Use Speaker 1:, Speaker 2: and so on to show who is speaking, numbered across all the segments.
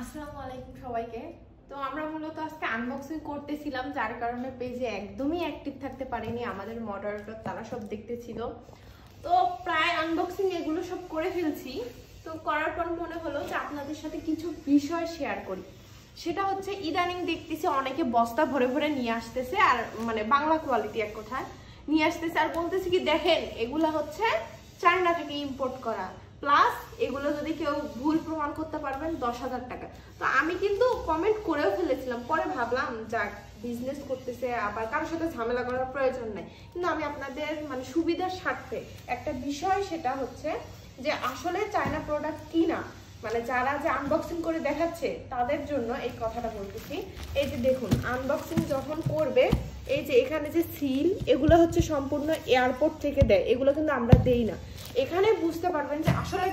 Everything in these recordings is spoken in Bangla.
Speaker 1: আসসালামু আলাইকুম সবাইকে। তো আমরা মূলত আজকে আনবক্সিং করতেছিলাম, যার কারণে পেজে একদমই অ্যাক্টিভ থাকতে পারিনি। আমাদের মডারেটর তারা সব দেখতেছিল, তো প্রায় আনবক্সিং এগুলো সব করে ফেলছি। তো করার পর মনে হলো যে আপনাদের সাথে কিছু বিষয় শেয়ার করি। সেটা হচ্ছে ইদানিং দেখতেছি অনেকে বস্তা ভরে ভরে নিয়ে আসতেছে, আর মানে বাংলা কোয়ালিটি এক কথায় নিয়ে আসতেছে, আর বলতেছে কি দেখেন এগুলা হচ্ছে চায়না থেকে ইম্পোর্ট করা, প্লাস এগুলো যদি কেউ ভুল প্রমাণ করতে পারবেন 10,000 টাকা। তো আমি কিন্তু কমেন্ট করেও ফেলেছিলাম, পরে ভাবলাম যাক বিজনেস করতেছে, আবার কারোর সাথে ঝামেলা করার প্রয়োজন নেই। কিন্তু আমি আপনাদের মানে সুবিধার স্বার্থে একটা বিষয়, সেটা হচ্ছে যে আসলে চায়না প্রোডাক্ট কি না, মানে যারা যে আনবক্সিং করে দেখাচ্ছে তাদের জন্য এই কথাটা বলতেছি। এই যে দেখুন, আনবক্সিং যখন করবে, এই যে এখানে যে সিল, এগুলো হচ্ছে সম্পূর্ণ এয়ারপোর্ট থেকে দেয়, এগুলো কিন্তু আমরা দেই না। এখানে বুঝতে পারবেন যে আসলে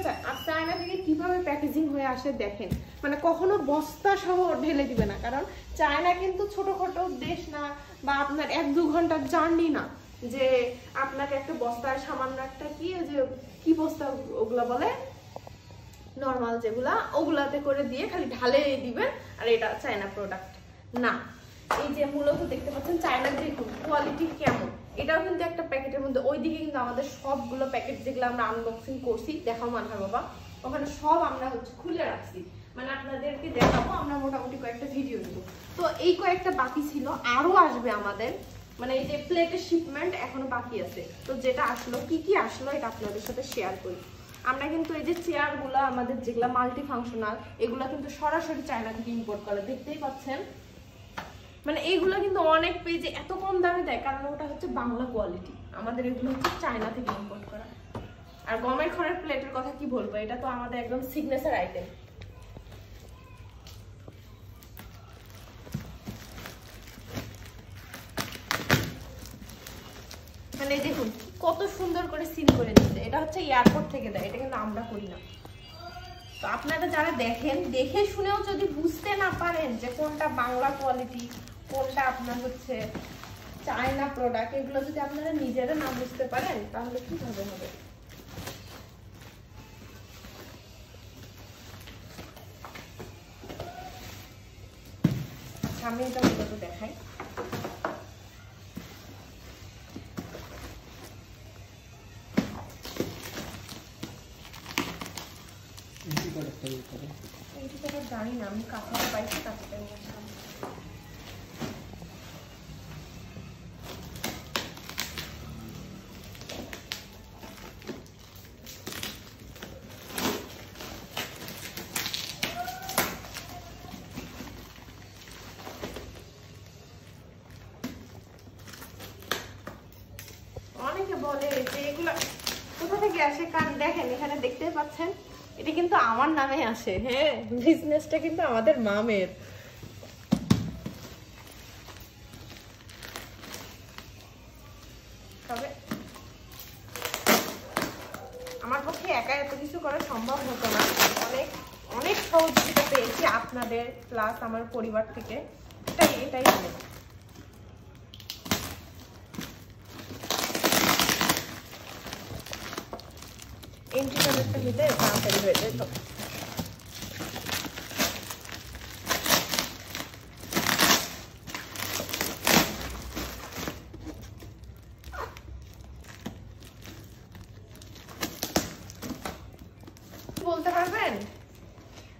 Speaker 1: চায়না থেকে কিভাবে প্যাকেজিং হয়ে আসে। দেখেন, মানে কখনো বস্তা সহ ঢেলে দিবে না, কারণ চায়না কিন্তু ছোটখাটো দেশ না, বা আপনার 1-2 ঘন্টার জার্নি না যে আপনাকে একটা বস্তায় সামান্য একটা কি বস্তা ওগুলা বলে নর্মাল যেগুলা, ওগুলাতে করে দিয়ে খালি ঢালে দিবেন আর এটা চায়না প্রোডাক্ট না। এই যে মূলত দেখতে পাচ্ছেন চায়নার দেখুন কোয়ালিটি কেমন, এটাও কিন্তু একটা প্যাকেটের মধ্যে। ওইদিকে কিন্তু আমাদের সবগুলো প্যাকেট যেগুলো আমরা আনবক্সিং করছি, দেখাও মানহার বাবা, ওখানে সব আমরা হচ্ছে খুলে রাখছি, মানে আপনাদেরকে দেখাবো। আমরা মোটামুটি কয়েকটা ভিডিও দেবো। তো এই কয়েকটা বাকি ছিল, আরো আসবে আমাদের, মানে এই যে প্লেটের শিপমেন্ট এখনো বাকি আছে। তো যেটা আসলো, কি আসলো এটা আপনাদের সাথে শেয়ার করি। আমরা কিন্তু এই যে চেয়ারগুলো আমাদের যেগুলা মাল্টি ফাংশনাল, এগুলা কিন্তু সরাসরি চায়না থেকে ইম্পোর্ট করে, দেখতেই পাচ্ছেন। মানে এইগুলো কিন্তু অনেক পেজে এত কম দামে দেয়, কারণ ওটা হচ্ছে বাংলা কোয়ালিটি। আমাদের এগুলো হচ্ছে চায়না থেকে ইম্পোর্ট করা। আর গমের খড়ের প্লেটের কথা কি বলবো, এটা তো আমাদের একদম সিগনেচার আইটেম। মানে দেখুন কত সুন্দর করে সিল করে দিচ্ছে, এটা হচ্ছে এয়ারপোর্ট থেকে দেয়, এটা কিন্তু আমরা করি না। তো আপনারা যারা দেখেন, দেখে শুনেও যদি বুঝতে না পারেন যে কোনটা বাংলা কোয়ালিটি, কোনটা আপনার হচ্ছে চায়না প্রোডাক্ট, এগুলো যদি আপনারা নিজেরা না বুঝতে পারেন তাহলে কিভাবে হবে। সামনে এটা মূলত দেখাই। জানি না, আমি কাপড় পাইছি, কাপড়টা নিয়ে আসলাম। অনেকে বলে যে এগুলা কোথা থেকে আসে, কারণ দেখেন এখানে দেখতে পাচ্ছেন এটা কিন্তু আমার নামে আসে। হ্যাঁ, বিজনেসটা কিন্তু আমাদের মামের। তবে আমার পক্ষে একা এত কিছু করা সম্ভব হতো না, অনেক অনেক সহযোগিতা পেয়েছি আপনাদের প্লাস আমার পরিবার থেকে, এটাই ভালো। ইন্টারনেটটা নিতে তাড়াতাড়ি হয়ে যায়। তো বলতে পারবেন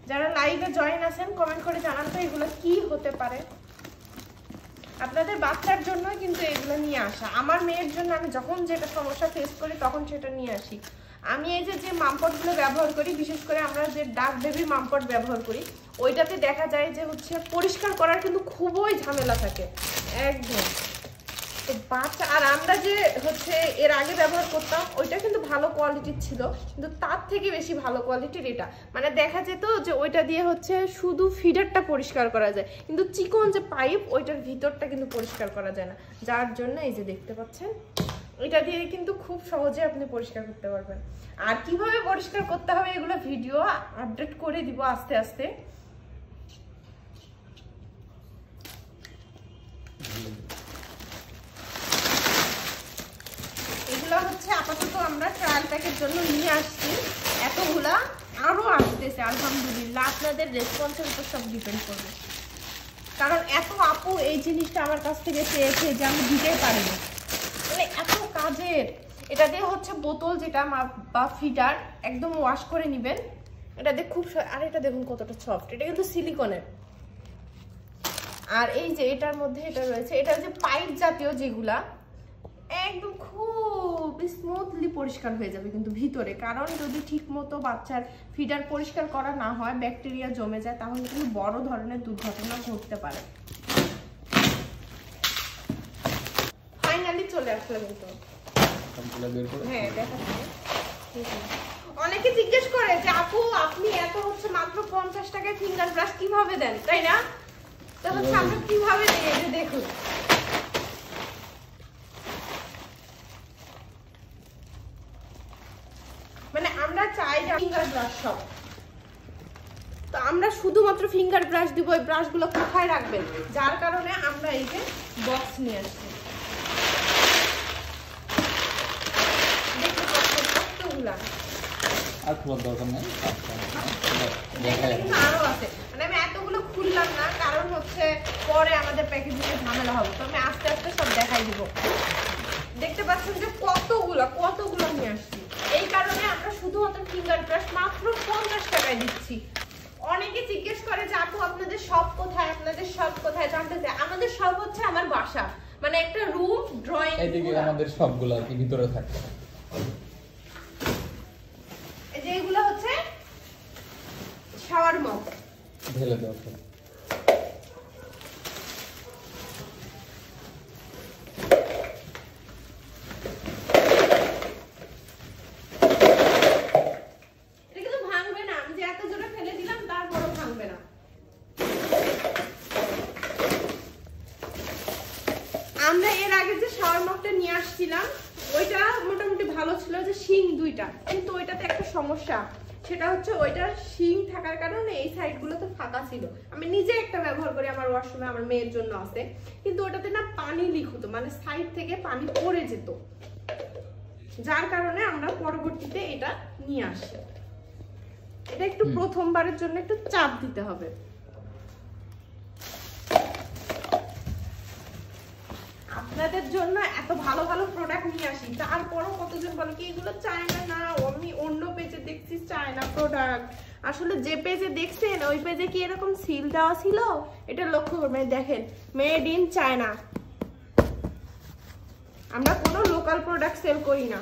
Speaker 1: যারা লাইভে জয়েন আছেন, কমেন্ট করে জানান তো এগুলো কি হতে পারে। আপনাদের বাচ্চার জন্য কিন্তু এগুলো নিয়ে আসা, আমার মেয়ের জন্য আমি যখন যেটা সমস্যা ফেস করি তখন সেটা নিয়ে আসি। আমি এই যে মামপটগুলো ব্যবহার করি, বিশেষ করে আমরা যে ডাক বেবি মামপট ব্যবহার করি, ওইটাতে দেখা যায় যে হচ্ছে পরিষ্কার করার কিন্তু খুবই ঝামেলা থাকে একদম। তো বাচ্চা, আর আমরা যে হচ্ছে এর আগে ব্যবহার করতাম ওইটা কিন্তু ভালো কোয়ালিটির ছিল, কিন্তু তার থেকে বেশি ভালো কোয়ালিটির এটা। মানে দেখা যেত যে ওইটা দিয়ে হচ্ছে শুধু ফিডারটা পরিষ্কার করা যায়, কিন্তু চিকন যে পাইপ ওইটার ভিতরটা কিন্তু পরিষ্কার করা যায় না, যার জন্য এই যে দেখতে পাচ্ছেন এটা দিয়ে কিন্তু খুব সহজে আপনি পরিষ্কার করতে পারবেন। আর কিভাবে পরিষ্কার করতে হবে এগুলো ভিডিও আপডেট করে দিব আস্তে আস্তে। এগুলো হচ্ছে আপাতত আমরা ট্রায়াল প্যাকের জন্য নিয়ে আসছি, এতগুলা আরো আসতেছে আলহামদুলিল্লাহ। আপনাদের রেসপন্সের উপর সব ডিপেন্ড করবে, কারণ এত আপু এই জিনিসটা আমার কাছ থেকে চেয়েছে যে আমি দিতেই পারিনি, মানে এত কাজের। এটা দিয়ে হচ্ছে বোতল যেটা বা ফিটার একদম ওয়াশ করে নেবেন। এটা দিয়ে খুব, আর এটা দেখুন কতটা সফট, এটা কিন্তু সিলিকনের। আর এই যে এটার মধ্যে এটা রয়েছে, এটা যে পাইপ জাতীয় যেগুলা একদম খুব স্মুথলি পরিষ্কার হয়ে যাবে কিন্তু ভিতরে, কারণ যদি ঠিক মতো বাচ্চার ফিডার পরিষ্কার করা না হয়, ব্যাকটেরিয়া জমে যায়, তাহলে কিন্তু বড় ধরনের দুর্ঘটনা ঘটতে পারে। ফাইনালি চলে আসলো কিন্তু, হ্যাঁ দেখাচ্ছি। অনেকে জিজ্ঞেস করে যে আপু আপনি এত হচ্ছে মাত্র 50 টাকায় ফিঙ্গার ব্রাশ কিভাবে দেন, তাই না? তো হচ্ছে আমরা কিভাবে দিই, এই যে দেখুন। মানে আমরা চাই যে ফিঙ্গার ব্রাশ সব, তো আমরা শুধুমাত্র ফিঙ্গার ব্রাশ দিব। এই ব্রাশগুলো কোথায় রাখবেন, যার কারণে আমরা এই যে বক্স নিয়ে আসছি। দেখতে পাচ্ছেন কতগুলা,
Speaker 2: আর খোলার দরকার নেই,
Speaker 1: কিন্তু আরো আছে। মানে আমি এতগুলো খুললাম না, কারণ হচ্ছে পরে আমাদের প্যাকেজিং এ ঝামেলা হবে, তো আমি আস্তে আস্তে সব দেখাই দিব। দেখতে পাচ্ছেন যে কতগুলো নিয়ে আসছি। এই কারণে আমরা শুধুমাত্র ফিঙ্গার ব্রাশ মাত্র 50 টাকায় দিচ্ছি। অনেকে জিজ্ঞেস করে যে আপু আপনাদের সব কোথায়, আপনাদের সব কোথায় জানতে চাই। আমাদের সব হচ্ছে আমার বাসা, মানে একটা রুম ড্রয়িং,
Speaker 2: এইদিকে আমাদের সবগুলো কি ভিতরে থাকে।
Speaker 1: এই যে এগুলো হচ্ছে শাওয়ার মগ,
Speaker 2: ঢেলে দেওয়া।
Speaker 1: আমরা এর আগে যে শাওয়ার মগটা নিয়ে আসছিলাম ওইটা মোটামুটি ভালো ছিল, যে শিং দুইটা, কিন্তু ওইটাতে একটা সমস্যা, সেটা হচ্ছে ওইটার শিং থাকার কারণে এই সাইডগুলোতে ফাঁকা ছিল। আমি নিজে একটা ব্যবহার করি আমার ওয়াশরুমে, আমার মেয়ের জন্য আছে, কিন্তু ওটাতে না পানি লিক হতো, মানে সাইড থেকে পানি পড়ে যেত, যার কারণে আমরা পরবর্তীতে এটা নিয়ে আসি। এটা একটু প্রথমবারের জন্য একটু চাপ দিতে হবে। আপনাদের জন্য এত ভালো ভালো প্রোডাক্ট নিয়ে আসি, তারপরও কতজন বলে কি এগুলো চায়না না, আমি অন্য পেজে দেখছি চায়না প্রোডাক্ট। আসলে যে পেজে দেখছেন ওই পেজে কি এরকম সিল দেওয়া ছিল, এটা লক্ষ্য করবেন, দেখেন মেড ইন চায়না। আমরা কোনো লোকাল প্রোডাক্ট সেল করি না,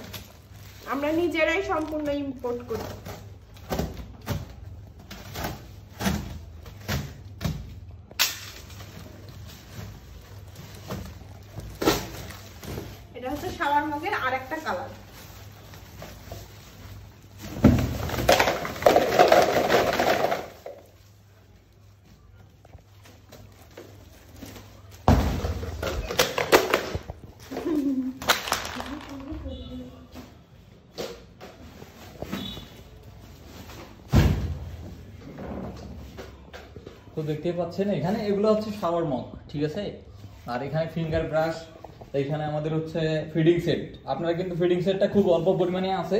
Speaker 1: আমরা নিজেরাই সম্পূর্ণ ইম্পোর্ট করি। এটা হচ্ছে শাওয়ার মগের আরেকটা কালার।
Speaker 2: তো দেখতেই পাচ্ছেন এখানে এগুলো হচ্ছে শাওয়ার মগ, ঠিক আছে। আর এখানে ফিঙ্গার ব্রাশ, এখানে আমাদের হচ্ছে ফিডিং সেট। আপনারা কিন্তু ফিডিং সেটটা খুব অল্প পরিমাণে আছে,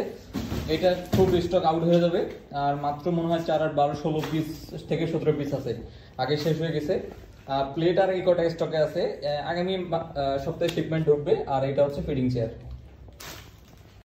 Speaker 2: এটা খুব স্টক আউট হয়ে যাবে। আর মাত্র মনে হয় 4 আর 12 16 পিস থেকে 17 পিস আছে, আগে শেষ হয়ে গেছে। আর প্লেট আর এই কটা স্টকে আছে, আগামী সপ্তাহে শিপমেন্ট ঢুকবে। আর এটা হচ্ছে ফিডিং চেয়ার।